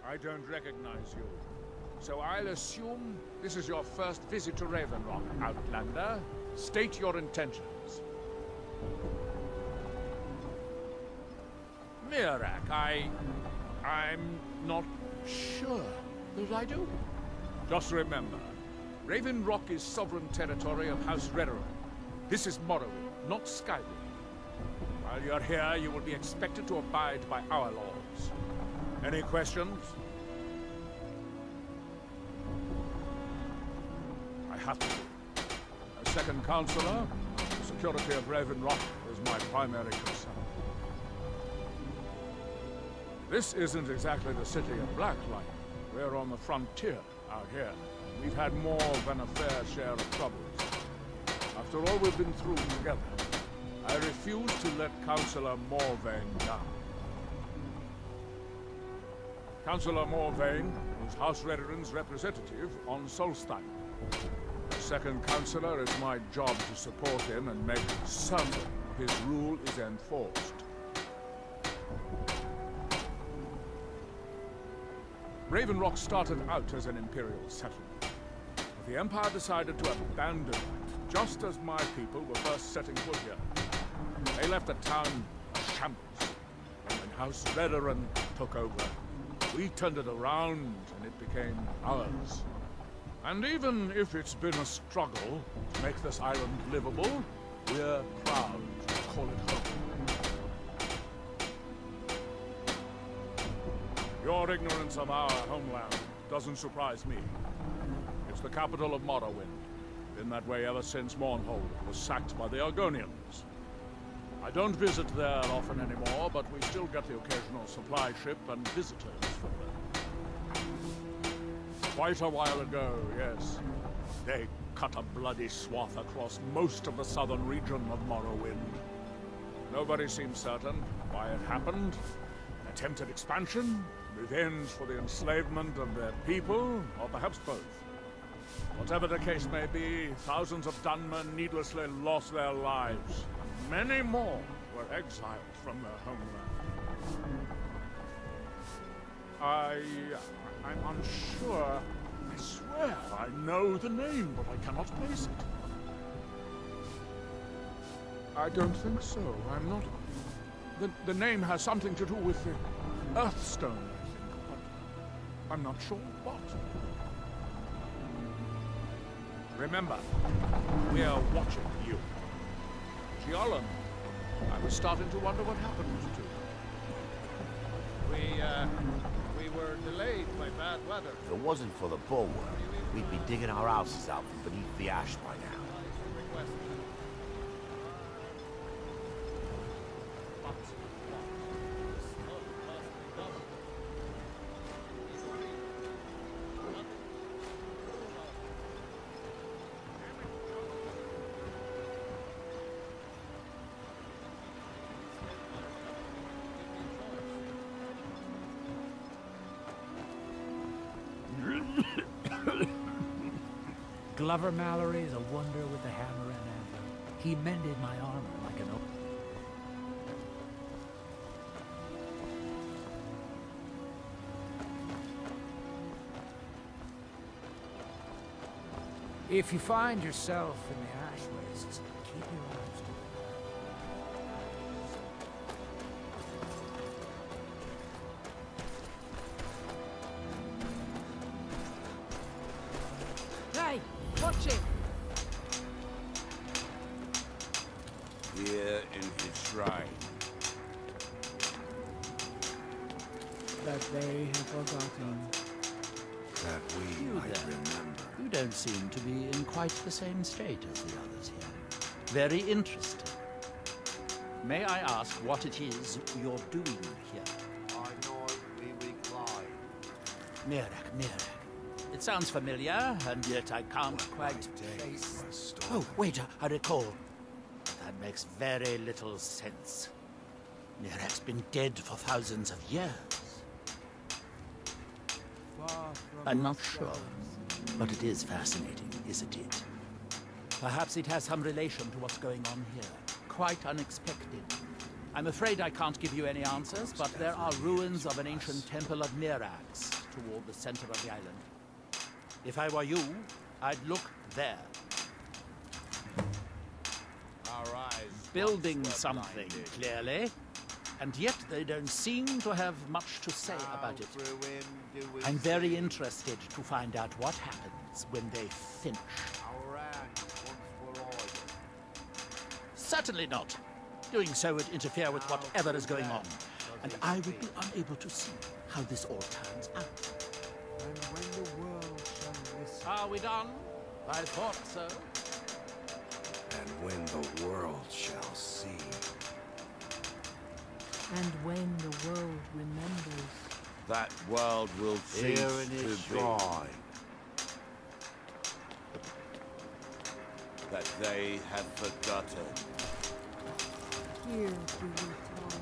I don't recognize you. So I'll assume this is your first visit to Ravenrock, Outlander. State your intentions. Mirak, I'm not sure that I do. Just remember, Ravenrock is sovereign territory of House Redoran. This is Morrowind, not Skyrim. While you're here, you will be expected to abide by our laws. Any questions? I have to. As second counselor, the security of Ravenrock is my primary concern. This isn't exactly the city of Blacklight. We're on the frontier out here. We've had more than a fair share of troubles. After all we've been through together, I refuse to let Councillor Morvain down. Councillor Morvain is House Redoran's representative on Solstein. As second Councillor, it's my job to support him and make certain his rule is enforced. Ravenrock started out as an Imperial settlement. But the Empire decided to abandon it, just as my people were first setting foot here. They left the town a shambles. And when House Redoran took over, we turned it around and it became ours. And even if it's been a struggle to make this island livable, we're proud to call it home. Your ignorance of our homeland doesn't surprise me. It's the capital of Morrowind. Been that way ever since Mournhold was sacked by the Argonians. I don't visit there often anymore, but we still get the occasional supply ship and visitors from there. Quite a while ago, yes. They cut a bloody swath across most of the southern region of Morrowind. Nobody seems certain why it happened. An attempted expansion? Revenge for the enslavement of their people, or perhaps both. Whatever the case may be, thousands of Dunmen needlessly lost their lives. Many more were exiled from their homeland. I'm unsure. I swear I know the name, but I cannot place it. I don't think so. I'm not... The name has something to do with the Earthstone. I'm not sure what. Remember, we're watching you. Giallan, I was starting to wonder what happened to you. We were delayed by bad weather. If it wasn't for the bulwark, we'd be digging our houses out from beneath the ash by now. Glover Mallory is a wonder with the hammer and anvil. He mended my armor like an oak. If you find yourself in the ash wastes, keep your eyes open. Hey, watch it! Here in his shrine. That they have forgotten. That we might remember. You don't seem to be in quite the same state as the others here. Very interesting. May I ask what it is you're doing here? I know we recline. Mirak. It sounds familiar, and yet I can't quite place... Oh, wait, I recall. That makes very little sense. Mirak's been dead for thousands of years. I'm not sure, but it is fascinating, isn't it? Perhaps it has some relation to what's going on here. Quite unexpected. I'm afraid I can't give you any answers, but there are ruins of an ancient temple of Mirax. toward the center of the island. If I were you, I'd look there. Our eyes Building once were something, blinded. clearly. And yet they don't seem to have much to say about it. How ruin do we I'm very see? interested to find out what happens when they finish. Our hands once were idle. Certainly not. Doing so would interfere with whatever is going on. And I would be unable to see how this all turns out. And when the world shall listen, Are we done? I thought so. and when the world shall see. And when the world remembers. That world will cease Here in its to be. shrine. That they have forgotten. Here do we toil.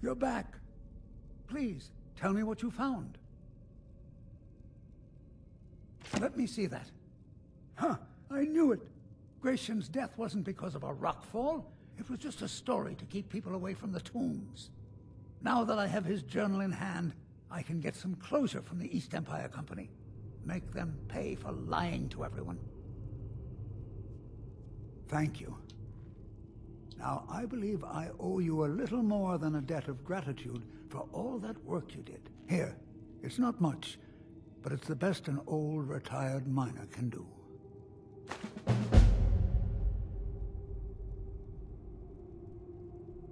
You're back. Please, tell me what you found. Let me see that. Huh, I knew it. Gratian's death wasn't because of a rockfall. It was just a story to keep people away from the tombs. Now that I have his journal in hand, I can get some closure from the East Empire Company. Make them pay for lying to everyone. Thank you. Now, I believe I owe you a little more than a debt of gratitude for all that work you did. Here, it's not much, but it's the best an old retired miner can do.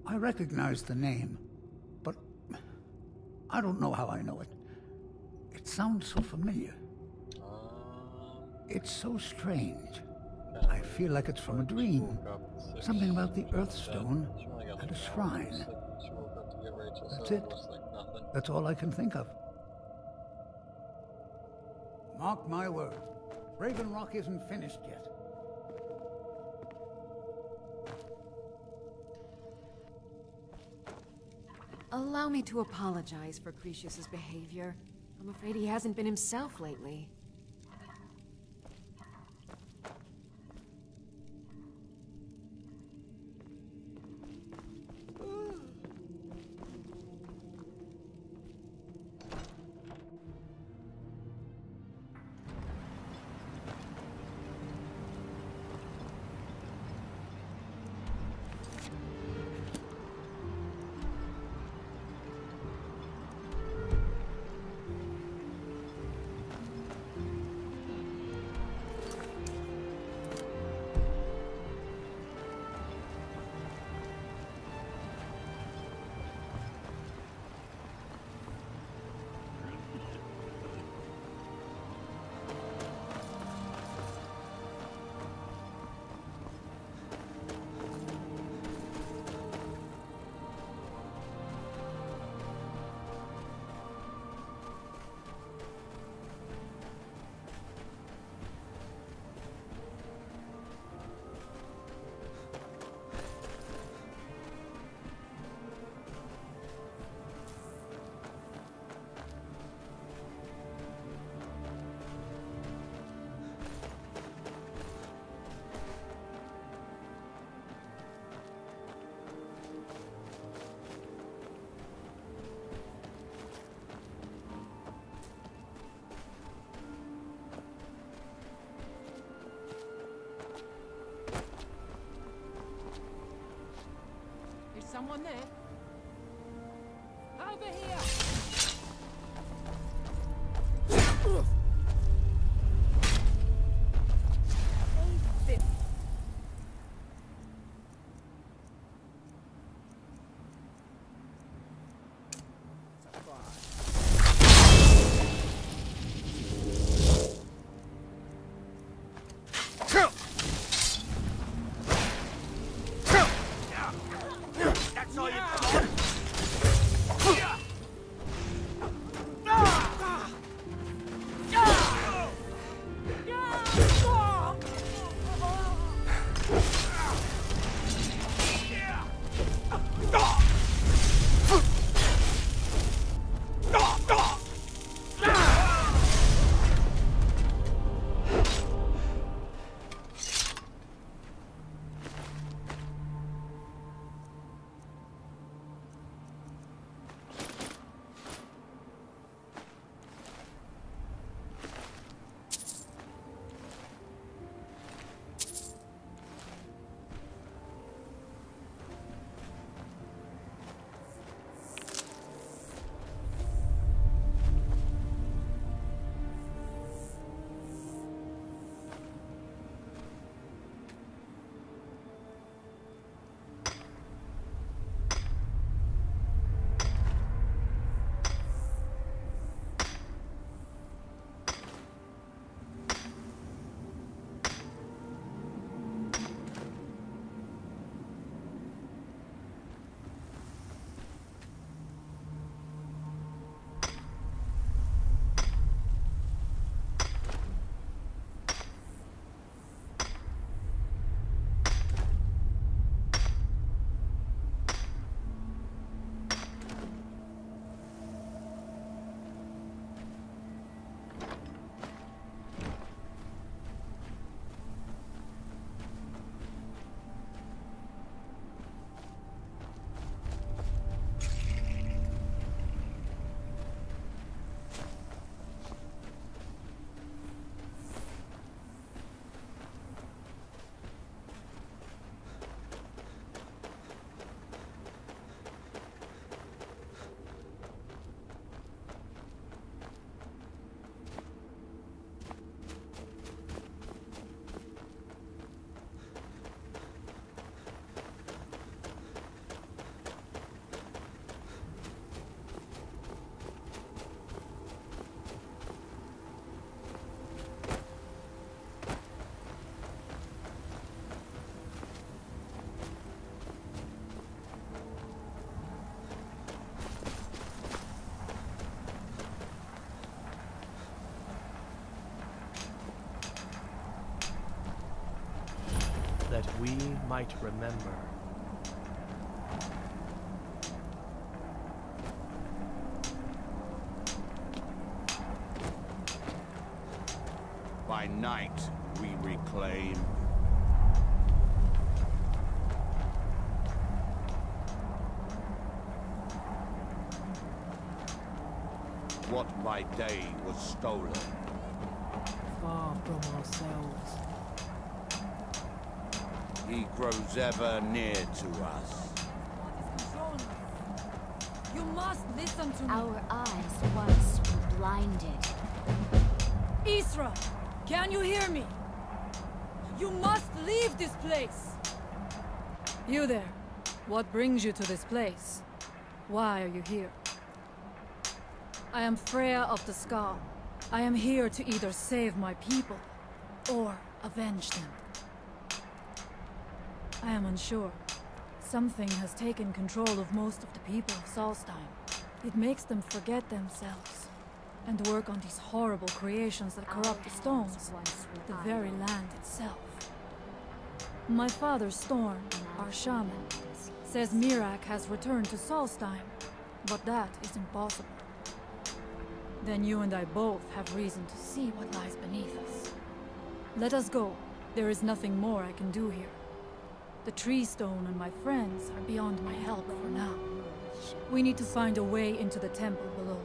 I recognize the name, but I don't know how I know it. It sounds so familiar. It's so strange. I feel like it's from a dream. Something about the Earthstone and a shrine. That's it. That's all I can think of. Mark my word, Raven Rock isn't finished yet. Allow me to apologize for Cretius's behavior. I'm afraid he hasn't been himself lately. Someone there? Over here! That's all you got? That we might remember. By night, we reclaim. What by day was stolen. Far from ourselves. He grows ever near to us. You must listen to me. Our eyes once were blinded. Isra, can you hear me? You must leave this place. You there. What brings you to this place? Why are you here? I am Freya of the Skull. I am here to either save my people or avenge them. I am unsure. Something has taken control of most of the people of Solstheim. It makes them forget themselves and work on these horrible creations that corrupt the stones, the very land itself. My father, Storm, our shaman, says Mirak has returned to Solstheim, but that is impossible. Then you and I both have reason to see what lies beneath us. Let us go. There is nothing more I can do here. The tree stone and my friends are beyond my help for now. We need to find a way into the temple below.